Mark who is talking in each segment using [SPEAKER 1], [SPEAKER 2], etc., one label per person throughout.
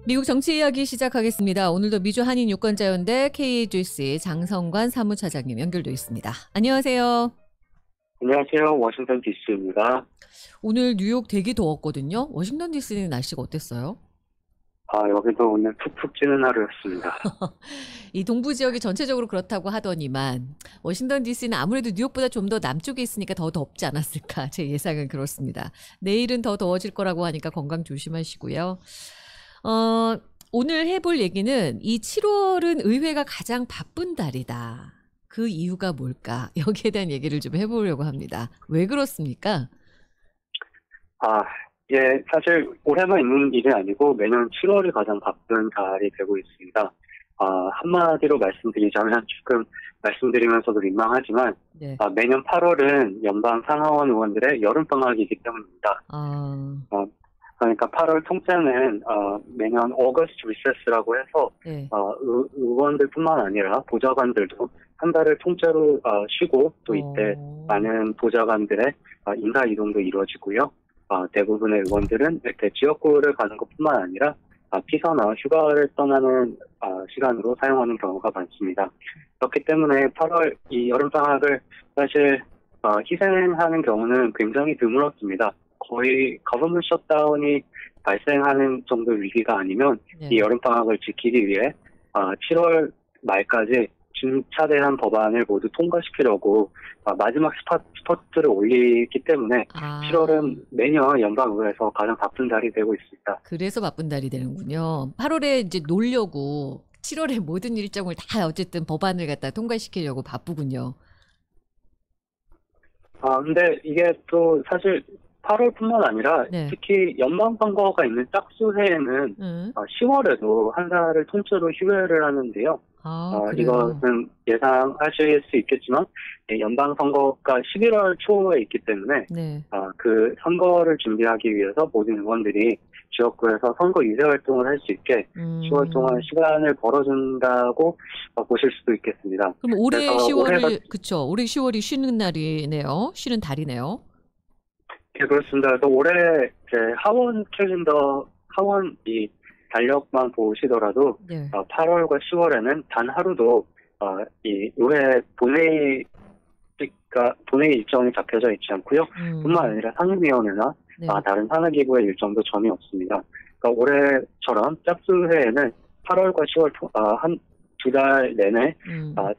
[SPEAKER 1] 미국 정치 이야기 시작하겠습니다. 오늘도 미주 한인 유권자연대 KJC 장성관 사무차장님 연결돼 있습니다. 안녕하세요.
[SPEAKER 2] 안녕하세요. 워싱턴 DC입니다.
[SPEAKER 1] 오늘 뉴욕 되게 더웠거든요. 워싱턴 DC는 날씨가 어땠어요?
[SPEAKER 2] 여기도 오늘 푹푹 찌는 하루였습니다.
[SPEAKER 1] 이 동부 지역이 전체적으로 그렇다고 하더니만 워싱턴 DC는 아무래도 뉴욕보다 좀 더 남쪽에 있으니까 더 덥지 않았을까. 제 예상은 그렇습니다. 내일은 더 더워질 거라고 하니까 건강 조심하시고요. 오늘 해볼 얘기는 이 7월은 의회가 가장 바쁜 달이다. 그 이유가 뭘까? 여기에 대한 얘기를 좀 해보려고 합니다. 왜 그렇습니까?
[SPEAKER 2] 예, 사실 올해만 있는 일이 아니고 매년 7월이 가장 바쁜 달이 되고 있습니다. 한마디로 말씀드리자면 조금 말씀드리면서도 민망하지만
[SPEAKER 1] 네.
[SPEAKER 2] 매년 8월은 연방 상하원 의원들의 여름방학이기 때문입니다. 그러니까 8월 통째는 매년 어거스트 리세스라고 해서
[SPEAKER 1] 네.
[SPEAKER 2] 의원들뿐만 아니라 보좌관들도 한 달을 통째로 쉬고 또 이때 많은 보좌관들의 인사 이동도 이루어지고요. 대부분의 의원들은 이렇게 지역구를 가는 것뿐만 아니라 피서나 휴가를 떠나는 시간으로 사용하는 경우가 많습니다. 그렇기 때문에 8월 이 여름방학을 사실 희생하는 경우는 굉장히 드물었습니다. 거의 거버먼트 셧다운이 발생하는 정도 위기가 아니면
[SPEAKER 1] 네.
[SPEAKER 2] 이 여름방학을 지키기 위해 7월 말까지 중차대한 법안을 모두 통과시키려고 마지막 스퍼트를 올리기 때문에 7월은 매년 연방의회에서 가장 바쁜 달이 되고 있습니다.
[SPEAKER 1] 그래서 바쁜 달이 되는군요. 8월에 이제 놀려고 7월에 모든 일정을 다 어쨌든 법안을 갖다 통과시키려고 바쁘군요.
[SPEAKER 2] 근데 이게 또 사실 8월뿐만 아니라
[SPEAKER 1] 네.
[SPEAKER 2] 특히 연방선거가 있는 짝수해에는 10월에도 한 달을 통째로 휴회를 하는데요. 이것은 예상하실 수 있겠지만 연방선거가 11월 초에 있기 때문에
[SPEAKER 1] 네.
[SPEAKER 2] 그 선거를 준비하기 위해서 모든 의원들이 지역구에서 선거 유세 활동을 할 수 있게 10월 동안 시간을 벌어준다고 보실 수도 있겠습니다.
[SPEAKER 1] 그럼 올해 10월이 그쵸? 올해 10월이 쉬는 날이네요. 쉬는 달이네요.
[SPEAKER 2] 네, 그렇습니다. 그래서 올해 하원 캘린더 하원 이 달력만 보시더라도
[SPEAKER 1] 네.
[SPEAKER 2] 8월과 10월에는 단 하루도 이 의회 본회의 일정이 잡혀져 있지 않고요. 뿐만 아니라 상임위원회나
[SPEAKER 1] 네.
[SPEAKER 2] 다른 산하기구의 일정도 전혀 없습니다. 그러니까 올해처럼 짝수회에는 8월과 10월 한 두 달 내내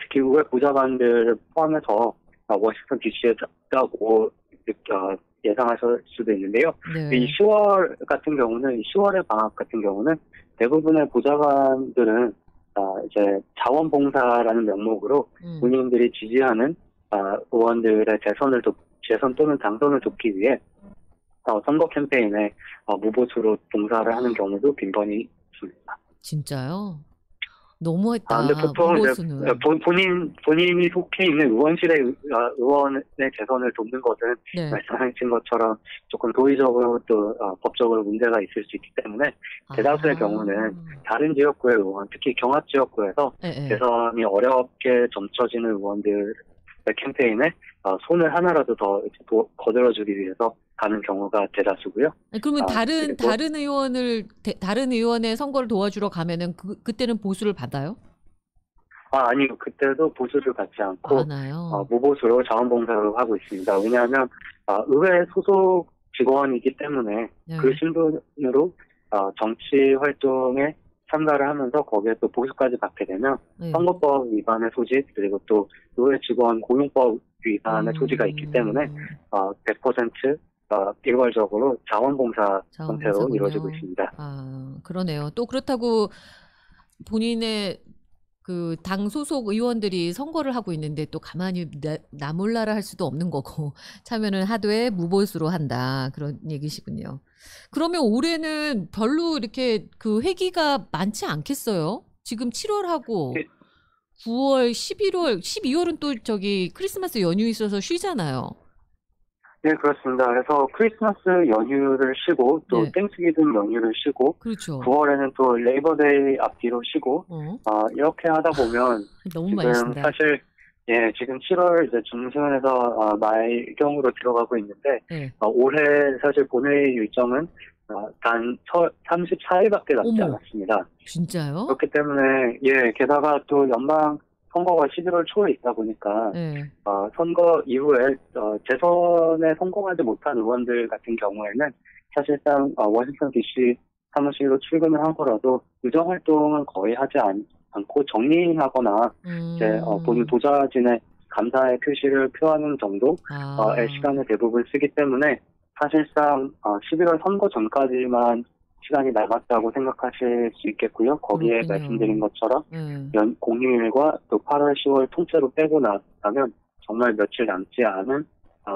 [SPEAKER 2] 특히 의회 보좌관들을 포함해서 워싱턴 DC에 있다고 예상하실 수도 있는데요.
[SPEAKER 1] 네.
[SPEAKER 2] 이 10월 같은 경우는 10월의 방학 같은 경우는 대부분의 보좌관들은 이제 자원봉사라는 명목으로 본인들이 지지하는 의원들의 재선 또는 당선을 돕기 위해 선거 캠페인에 무보수로 봉사를 하는 경우도 빈번히 있습니다.
[SPEAKER 1] 진짜요? 너무했다.
[SPEAKER 2] 근데 보통
[SPEAKER 1] 무보수는.
[SPEAKER 2] 본인이 속해 있는 의원실의 의원의 재선을 돕는 것은
[SPEAKER 1] 네.
[SPEAKER 2] 말씀하신 것처럼 조금 도의적으로 또 법적으로 문제가 있을 수 있기 때문에 대다수의 경우는 다른 지역구의 의원, 특히 경합 지역구에서 재선이 어렵게 점쳐지는 의원들의 캠페인에 손을 하나라도 더 거들어주기 위해서 가는 경우가 대다수고요.
[SPEAKER 1] 그러면 다른 의원의 선거를 도와주러 가면은 그때는 보수를 받아요?
[SPEAKER 2] 아니요. 그때도 보수를 받지 않고 무보수로 자원봉사를 하고 있습니다. 왜냐하면 의회 소속 직원이기 때문에 그 신분으로 정치 활동에 참가를 하면서 거기에 또 보수까지 받게 되면 선거법 위반의 소지 그리고 또 의회 직원 고용법 위반의 소지가 있기 때문에 100% 일괄적으로 자원봉사 형태로 이루어지고 있습니다.
[SPEAKER 1] 그러네요. 또 그렇다고 본인의 그 당 소속 의원들이 선거를 하고 있는데 또 가만히 나 몰라라 할 수도 없는 거고 참여는 하되 무보수로 한다 그런 얘기시군요. 그러면 올해는 별로 이렇게 그 회기가 많지 않겠어요? 지금 7월하고 9월, 11월, 12월은 또 크리스마스 연휴 있어서 쉬잖아요.
[SPEAKER 2] 네, 그렇습니다. 그래서 크리스마스 연휴를 쉬고 또 땡스기빙 연휴를 쉬고
[SPEAKER 1] 그렇죠.
[SPEAKER 2] 9월에는 또 레이버데이 앞뒤로 쉬고 이렇게 하다 보면
[SPEAKER 1] 너무 많이 쉰다.
[SPEAKER 2] 사실 예, 지금 7월 이제 중순에서 말경으로 들어가고 있는데
[SPEAKER 1] 네.
[SPEAKER 2] 올해 사실 본회의 일정은 단 34일밖에 남지
[SPEAKER 1] 어머,
[SPEAKER 2] 않았습니다.
[SPEAKER 1] 진짜요?
[SPEAKER 2] 그렇기 때문에 예, 게다가 또 연방 선거가 11월 초에 있다 보니까
[SPEAKER 1] 네.
[SPEAKER 2] 선거 이후에 재선에 성공하지 못한 의원들 같은 경우에는 사실상 워싱턴 DC 사무실로 출근을 하더라도 의정 활동은 거의 하지 않고 정리하거나 이제 본인 보좌진의 감사의 표시를 표하는 정도의 시간을 대부분 쓰기 때문에 사실상 11월 선거 전까지만 시간이 남았다고 생각하실 수 있겠고요. 거기에
[SPEAKER 1] 그렇군요.
[SPEAKER 2] 말씀드린 것처럼 공휴일과 또 8월, 10월 통째로 빼고 나면 정말 며칠 남지 않은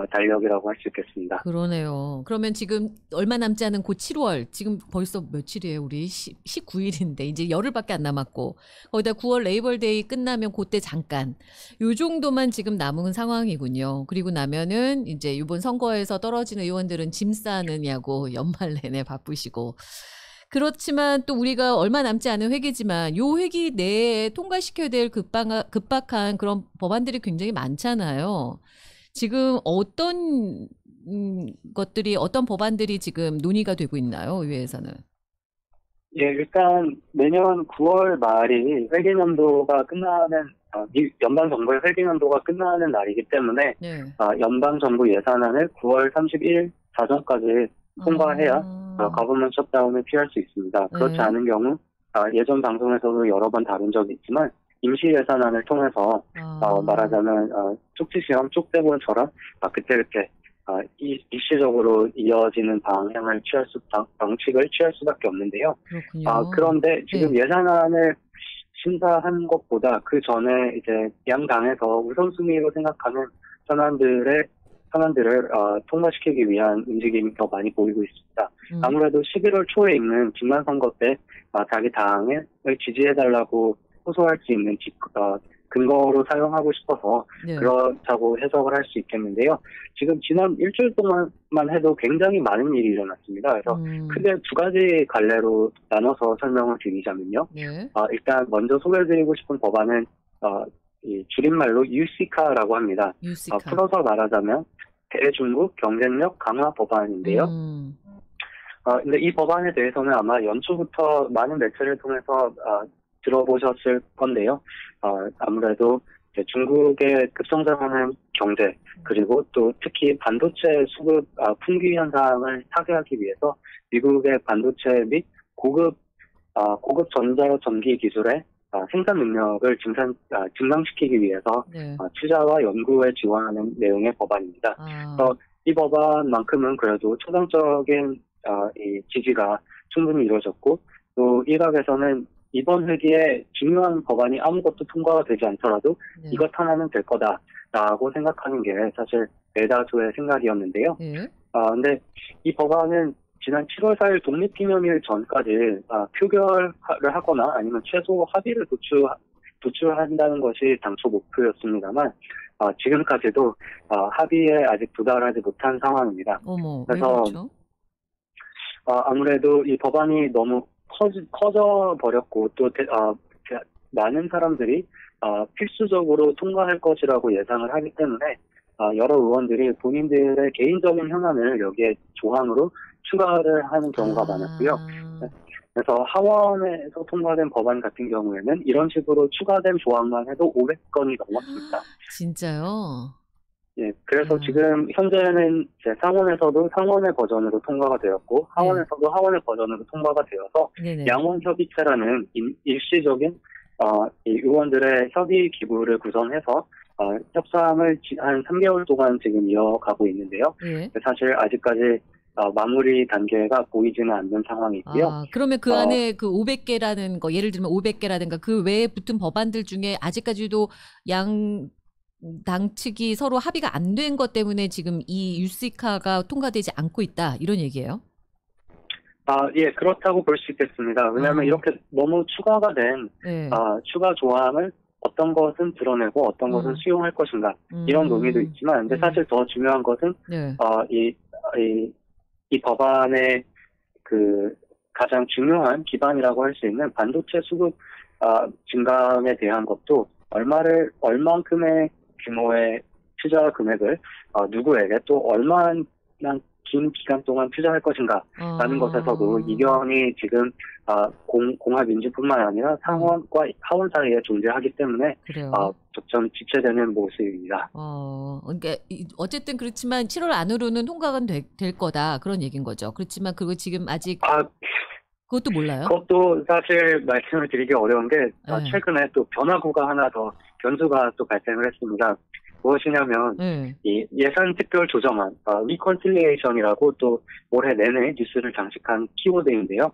[SPEAKER 2] 달력이라고 할 수 있겠습니다.
[SPEAKER 1] 그러네요. 그러면 지금 얼마 남지 않은 곧 7월, 지금 벌써 며칠이에요? 우리 19일인데 이제 열흘밖에 안 남았고 거기다 9월 레이벌데이 끝나면 그때 잠깐 요 정도만 지금 남은 상황이군요. 그리고 나면은 이제 이번 선거에서 떨어진 의원들은 짐 싸느냐고 연말 내내 바쁘시고 그렇지만 또 우리가 얼마 남지 않은 회기지만 요 회기 내에 통과시켜야 될 급박한 그런 법안들이 굉장히 많잖아요. 지금 어떤 어떤 법안들이 지금 논의가 되고 있나요, 의회에서는?
[SPEAKER 2] 예, 일단 내년 9월 말이 회계연도가 끝나는 연방 정부의 회계연도가 끝나는 날이기 때문에
[SPEAKER 1] 네.
[SPEAKER 2] 연방 정부 예산안을 9월 31일 자정까지 통과해야 거버먼 셧다운을 피할 수 있습니다. 그렇지 않은 경우 예전 방송에서도 여러 번 다룬 적이 있지만 임시 예산안을 통해서 말하자면 쪽지시험 쪽대본처럼 그때그때 일시적으로 이어지는 방식을 취할 수밖에 없는데요.
[SPEAKER 1] 그렇군요.
[SPEAKER 2] 그런데 지금
[SPEAKER 1] 네.
[SPEAKER 2] 예산안을 심사한 것보다 그 전에 이제 양당에서 우선순위로 생각하는 현안들을 통과시키기 위한 움직임이 더 많이 보이고 있습니다. 아무래도 11월 초에 있는 중간선거 때 자기 당을 지지해달라고 호소할 수 있는 근거로 사용하고 싶어서
[SPEAKER 1] 네.
[SPEAKER 2] 그렇다고 해석을 할 수 있겠는데요. 지금 지난 일주일 동안만 해도 굉장히 많은 일이 일어났습니다. 그래서 크게 두 가지 갈래로 나눠서 설명을 드리자면요.
[SPEAKER 1] 네.
[SPEAKER 2] 일단 먼저 소개해드리고 싶은 법안은 이 줄임말로 유시카라고 합니다.
[SPEAKER 1] 유시카.
[SPEAKER 2] 풀어서 말하자면 대중국 경쟁력 강화 법안인데요. 근데 이 법안에 대해서는 아마 연초부터 많은 매체를 통해서 들어보셨을 건데요. 아무래도 중국의 급성장하는 경제 그리고 또 특히 반도체 수급 풍기 현상을 타개하기 위해서 미국의 반도체 및 고급 전자전기 기술의 생산 능력을 증강시키기 위해서
[SPEAKER 1] 네.
[SPEAKER 2] 투자와 연구에 지원하는 내용의 법안입니다. 그래서 이 법안만큼은 그래도 초당적인 이 지지가 충분히 이루어졌고 또 일각에서는 이번 회기에 중요한 법안이 아무것도 통과가 되지 않더라도 이것 하나는 될 거다라고 생각하는 게 사실 대다수의 생각이었는데요. 근데 이 법안은 지난 7월 4일 독립기념일 전까지 표결을 하거나 아니면 최소 합의를 도출한다는 것이 당초 목표였습니다만 지금까지도 합의에 아직 도달하지 못한 상황입니다.
[SPEAKER 1] 어머,
[SPEAKER 2] 그래서
[SPEAKER 1] 왜 그렇죠?
[SPEAKER 2] 아무래도 이 법안이 너무 커져 버렸고 또 많은 사람들이 필수적으로 통과할 것이라고 예상을 하기 때문에 여러 의원들이 본인들의 개인적인 현안을 여기에 조항으로 추가를 하는 경우가 많았고요. 그래서 하원에서 통과된 법안 같은 경우에는 이런 식으로 추가된 조항만 해도 500건이 넘었습니다.
[SPEAKER 1] 진짜요?
[SPEAKER 2] 예, 그래서 지금 현재는 이제 상원에서도 상원의 버전으로 통과가 되었고 하원에서도 하원의 버전으로 통과가 되어서
[SPEAKER 1] 네네.
[SPEAKER 2] 양원협의체라는 일시적인 이 의원들의 협의 기구를 구성해서 협상을 한 3개월 동안 지금 이어가고 있는데요. 사실 아직까지 마무리 단계가 보이지는 않는 상황이고요.
[SPEAKER 1] 그러면 그 안에 그 500개라는 거, 예를 들면 500개라든가 그 외에 붙은 법안들 중에 아직까지도 당 측이 서로 합의가 안 된 것 때문에 지금 이 유시카가 통과되지 않고 있다, 이런 얘기예요?
[SPEAKER 2] 예, 그렇다고 볼 수 있겠습니다. 왜냐하면 이렇게 너무 추가가 된 추가 조항을 어떤 것은 드러내고 어떤 것은 수용할 것인가 이런 논의도 있지만, 근데 사실 더 중요한 것은 이 법안의 그 가장 중요한 기반이라고 할 수 있는 반도체 수급 증강에 대한 것도 얼만큼의 규모의 투자 금액을 누구에게 또 얼마나 긴 기간 동안 투자할 것인가라는 것에서도 이견이 지금 공화민주뿐만 아니라 상원과 하원 사이에 존재하기 때문에 점점 지체되는 모습입니다.
[SPEAKER 1] 그러니까 어쨌든 그렇지만 7월 안으로는 통과가 될 거다 그런 얘기인 거죠. 그렇지만 그거 지금 아직 그것도 몰라요?
[SPEAKER 2] 그것도 사실 말씀을 드리기 어려운 게 최근에 또 변화구가 하나 더 변수가 또 발생을 했습니다. 무엇이냐면 이 예산 특별 조정안, 리컨실리에이션이라고 또 올해 내내 뉴스를 장식한 키워드인데요.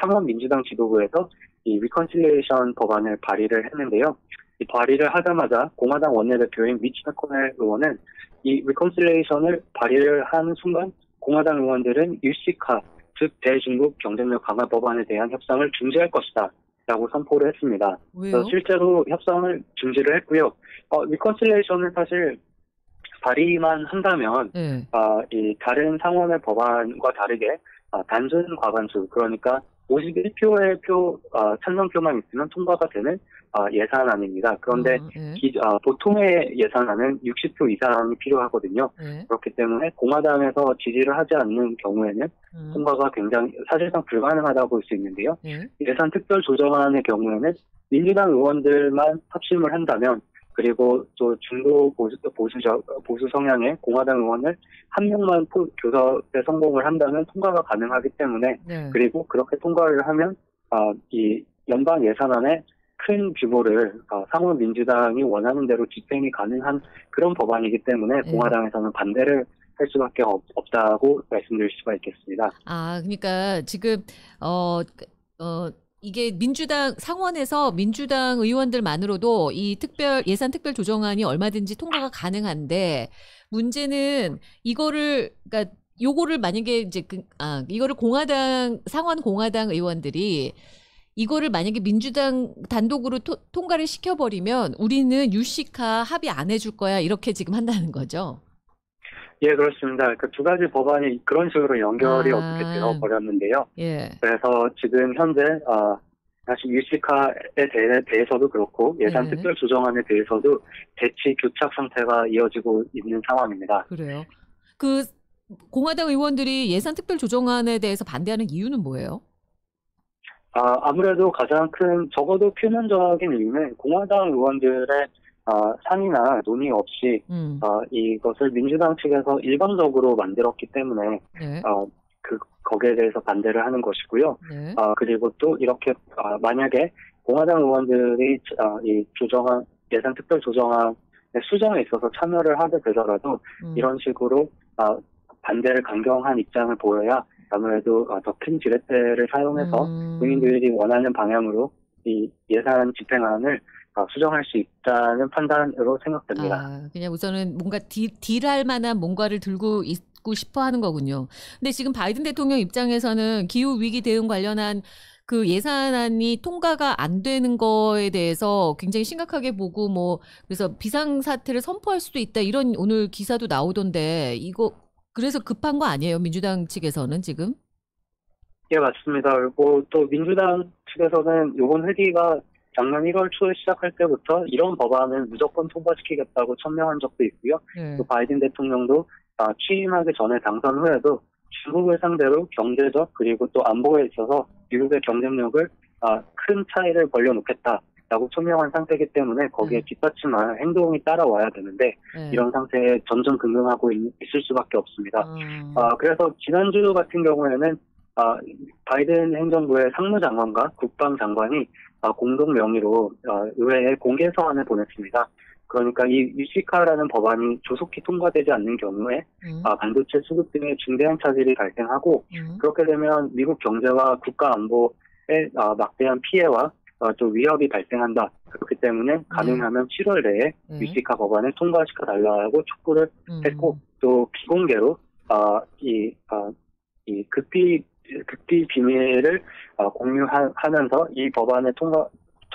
[SPEAKER 2] 상원 민주당 지도부에서 이 리컨실리에이션 법안을 발의를 했는데요. 이 발의를 하자마자 공화당 원내대표인 미치 매코넬 의원은 이 리컨실리에이션을 발의를 하는 순간 공화당 의원들은 유시카, 즉 대중국 경쟁력 강화 법안에 대한 협상을 중지할 것이다 라고 선포를 했습니다.
[SPEAKER 1] 왜요?
[SPEAKER 2] 실제로 협상을 중지를 했고요. 리컨실리에이션은 사실 발의만 한다면 이 다른 상원의 법안과 다르게 단순 과반수, 그러니까 51표의 찬성표만 있으면 통과가 되는 예산안입니다. 그런데 보통의 예산안은 60표 이상이 필요하거든요. 그렇기 때문에 공화당에서 지지를 하지 않는 경우에는 통과가 굉장히 사실상 불가능하다고 볼 수 있는데요. 예산 특별 조정안의 경우에는 민주당 의원들만 합심을 한다면, 그리고 또 중도 보수 성향의 공화당 의원을 한 명만 교섭에 성공을 한다면 통과가 가능하기 때문에, 그리고 그렇게 통과를 하면 이 연방 예산안에 큰 규모를 상원 민주당이 원하는 대로 집행이 가능한 그런 법안이기 때문에 공화당에서는 반대를 할 수밖에 없다고 말씀드릴 수가 있겠습니다.
[SPEAKER 1] 그러니까 지금 이게 상원에서 민주당 의원들만으로도 이 예산 특별 조정안이 얼마든지 통과가 가능한데, 문제는 그러니까 요거를 만약에 이제 이거를 상원 공화당 의원들이 이거를 만약에 민주당 단독으로 통과를 시켜버리면 우리는 유시카 합의 안 해줄 거야, 이렇게 지금 한다는 거죠.
[SPEAKER 2] 예, 그렇습니다. 그 두 가지 법안이 그런 식으로 연결이 어떻게 되어버렸는데요. 그래서 지금 현재 사실 유시카에 대해서도 그렇고 예산 특별 조정안에 대해서도 대치 교착 상태가 이어지고 있는 상황입니다.
[SPEAKER 1] 그래요? 그 공화당 의원들이 예산 특별 조정안에 대해서 반대하는 이유는 뭐예요?
[SPEAKER 2] 아무래도 가장 큰, 적어도 표면적인 이유는 공화당 의원들의 상의나 논의 없이 이것을 민주당 측에서 일방적으로 만들었기 때문에 거기에 대해서 반대를 하는 것이고요. 그리고 또 이렇게 만약에 공화당 의원들이 이 예산 특별 조정안의 수정에 있어서 참여를 하게 되더라도 이런 식으로 반대를 강경한 입장을 보여야 아무래도 더 큰 지렛대를 사용해서 국민들이 원하는 방향으로 이 예산 집행안을 수정할 수 있다는 판단으로 생각됩니다.
[SPEAKER 1] 그냥 우선은 뭔가 딜할 만한 뭔가를 들고 있고 싶어 하는 거군요. 근데 지금 바이든 대통령 입장에서는 기후 위기 대응 관련한 그 예산안이 통과가 안 되는 거에 대해서 굉장히 심각하게 보고 그래서 비상사태를 선포할 수도 있다, 이런 오늘 기사도 나오던데, 이거 그래서 급한 거 아니에요, 민주당 측에서는 지금?
[SPEAKER 2] 예, 맞습니다. 그리고 또 민주당 측에서는 이번 회기가 작년 1월 초에 시작할 때부터 이런 법안을 무조건 통과시키겠다고 천명한 적도 있고요. 또 바이든 대통령도 취임하기 전에 당선 후에도 중국을 상대로 경제적 그리고 또 안보에 있어서 미국의 경쟁력을 큰 차이를 벌려놓겠다라고 천명한 상태이기 때문에 거기에 뒷받침할 행동이 따라와야 되는데 이런 상태에 전전긍긍하고 있을 수밖에 없습니다. 그래서 지난주 같은 경우에는 바이든 행정부의 상무장관과 국방장관이 공동 명의로 의회에 공개 서한을 보냈습니다. 그러니까 이 유시카라는 법안이 조속히 통과되지 않는 경우에 반도체 수급 등의 중대한 차질이 발생하고 그렇게 되면 미국 경제와 국가 안보에 막대한 피해와 또 위협이 발생한다. 그렇기 때문에 가능하면 7월 내에 유시카 법안을 통과시켜 달라고 촉구를 했고, 또 비공개로 이 극비 비밀을 공유하면서 이 법안의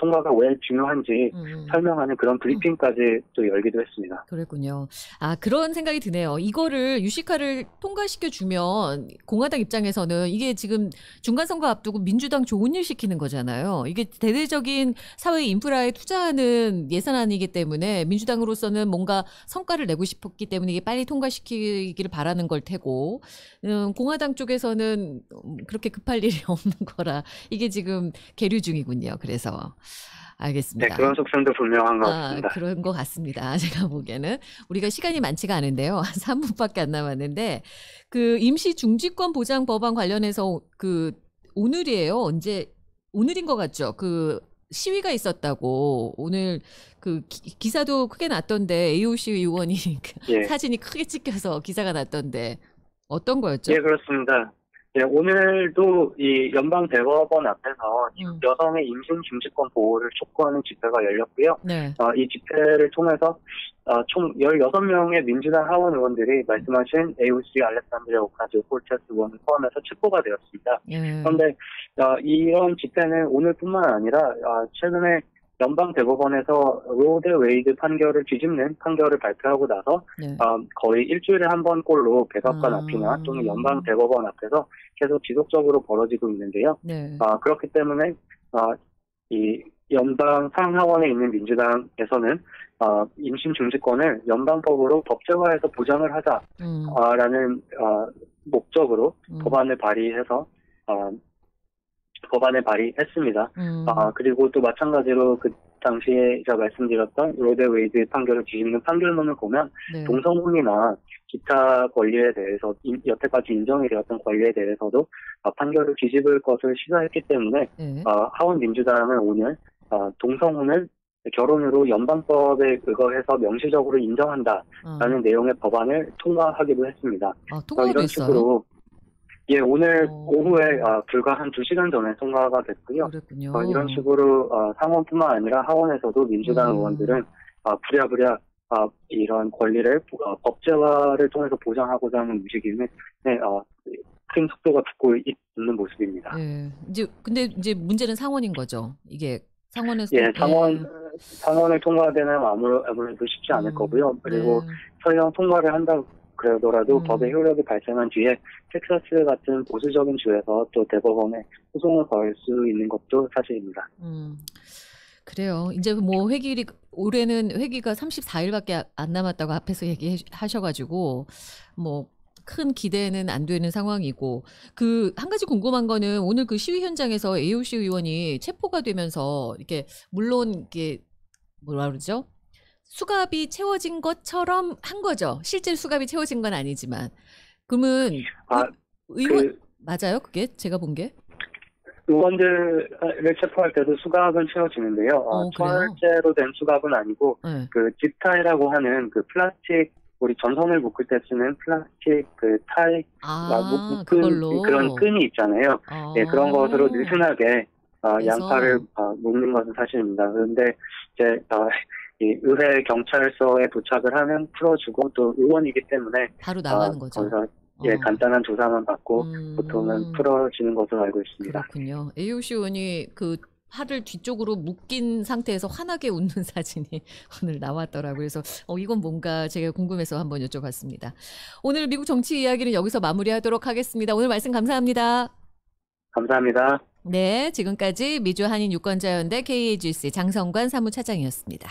[SPEAKER 2] 통과가 왜 중요한지 설명하는 그런 브리핑까지 또 열기도 했습니다.
[SPEAKER 1] 그랬군요. 아, 그런 생각이 드네요. 이거를 유시카를 통과시켜주면 공화당 입장에서는 이게 지금 중간선거 앞두고 민주당 좋은 일 시키는 거잖아요. 이게 대대적인 사회 인프라에 투자하는 예산안이기 때문에 민주당으로서는 뭔가 성과를 내고 싶었기 때문에 이게 빨리 통과시키기를 바라는 걸 테고, 공화당 쪽에서는 그렇게 급할 일이 없는 거라 이게 지금 계류 중이군요. 그래서 알겠습니다.
[SPEAKER 2] 네, 그런 속성도 분명한 것 같습니다.
[SPEAKER 1] 그런 것 같습니다. 제가 보기에는 우리가 시간이 많지가 않은데요. 한 3분밖에 안 남았는데 그 임시 중지권 보장 법안 관련해서 그 오늘이에요. 오늘인 것 같죠. 그 시위가 있었다고 오늘 그 기사도 크게 났던데 AOC 의원이
[SPEAKER 2] 예.
[SPEAKER 1] 사진이 크게 찍혀서 기사가 났던데 어떤 거였죠?
[SPEAKER 2] 예, 그렇습니다. 예, 오늘도 이 연방 대법원 앞에서 여성의 임신 중지권 보호를 촉구하는 집회가 열렸고요.
[SPEAKER 1] 네.
[SPEAKER 2] 이 집회를 통해서 총 16명의 민주당 하원 의원들이 말씀하신 AOC, 알렉산드리아 오카시오-콜체스 의원을 포함해서 체포가 되었습니다. 그런데 이런 집회는 오늘뿐만 아니라 최근에 연방 대법원에서 로데 웨이드 판결을 뒤집는 판결을 발표하고 나서
[SPEAKER 1] 네.
[SPEAKER 2] 거의 일주일에 한 번꼴로 백악관 앞이나 또는 연방 대법원 앞에서 계속 지속적으로 벌어지고 있는데요.
[SPEAKER 1] 네.
[SPEAKER 2] 그렇기 때문에 이 연방 상하원에 있는 민주당에서는 임신 중지권을 연방법으로 법제화해서 보장을 하자라는 목적으로 법안을 발의했습니다. 그리고 또 마찬가지로 그 당시에 제가 말씀드렸던 로데 웨이드 판결을 뒤집는 판결문을 보면
[SPEAKER 1] 네.
[SPEAKER 2] 동성혼이나 기타 권리에 대해서 여태까지 인정이 되었던 권리에 대해서도 판결을 뒤집을 것을 시사했기 때문에
[SPEAKER 1] 네.
[SPEAKER 2] 하원 민주당은 오늘 동성혼을 결혼으로 연방법에 의거해서 명시적으로 인정한다라는 내용의 법안을 통과하기도 했습니다.
[SPEAKER 1] 통과도
[SPEAKER 2] 이런
[SPEAKER 1] 했어요?
[SPEAKER 2] 식으로 예, 오늘 오후에 불과 한 2시간 전에 통과가 됐고요.
[SPEAKER 1] 그랬군요.
[SPEAKER 2] 이런 식으로 상원뿐만 아니라 하원에서도 민주당 의원들은 부랴부랴 이런 권리를 법제화를 통해서 보장하고자 하는 움직임에 큰 속도가 붙고 있는 모습입니다.
[SPEAKER 1] 네. 근데 이제 문제는 상원인 거죠. 이게 상원에서
[SPEAKER 2] 예, 상원을 통과되는 아무래도 쉽지 않을 거고요. 그리고 설령 통과를 한다 그러더라도 법의 효력이 발생한 뒤에 텍사스 같은 보수적인 주에서 또 대법원에 소송을 걸 수 있는 것도 사실입니다.
[SPEAKER 1] 그래요. 이제 뭐 올해는 회기가 34일밖에 안 남았다고 앞에서 얘기하셔가지고 뭐 큰 기대는 안 되는 상황이고, 그 한 가지 궁금한 거는 오늘 그 시위 현장에서 AOC 의원이 체포가 되면서 이렇게 물론 이게 뭐라 그러죠? 수갑이 채워진 것처럼 한 거죠. 실제 수갑이 채워진 건 아니지만. 그러면 의원 맞아요? 그게 제가 본 게?
[SPEAKER 2] 의원들을 체포할 때도 수갑은 채워지는데요. 철제로 된 수갑은 아니고 그 집타이라고 하는 그 플라스틱, 우리 전선을 묶을 때 쓰는 플라스틱 그 타이
[SPEAKER 1] 그걸로
[SPEAKER 2] 그런 끈이 있잖아요. 네, 그런 것으로 느슨하게 양팔을 묶는 것은 사실입니다. 그런데 이제 이 의회 경찰서에 도착을 하면 풀어주고 또 의원이기 때문에
[SPEAKER 1] 바로 나가는 거죠.
[SPEAKER 2] 거기서 간단한 조사만 받고 보통은 풀어지는 것으로 알고 있습니다.
[SPEAKER 1] 그렇군요. AOC 의원이 그 팔을 뒤쪽으로 묶인 상태에서 환하게 웃는 사진이 오늘 나왔더라고요. 그래서 이건 뭔가 제가 궁금해서 한번 여쭤봤습니다. 오늘 미국 정치 이야기는 여기서 마무리하도록 하겠습니다. 오늘 말씀 감사합니다.
[SPEAKER 2] 감사합니다.
[SPEAKER 1] 네, 지금까지 미주 한인 유권자연대 KAGC 장성관 사무차장이었습니다.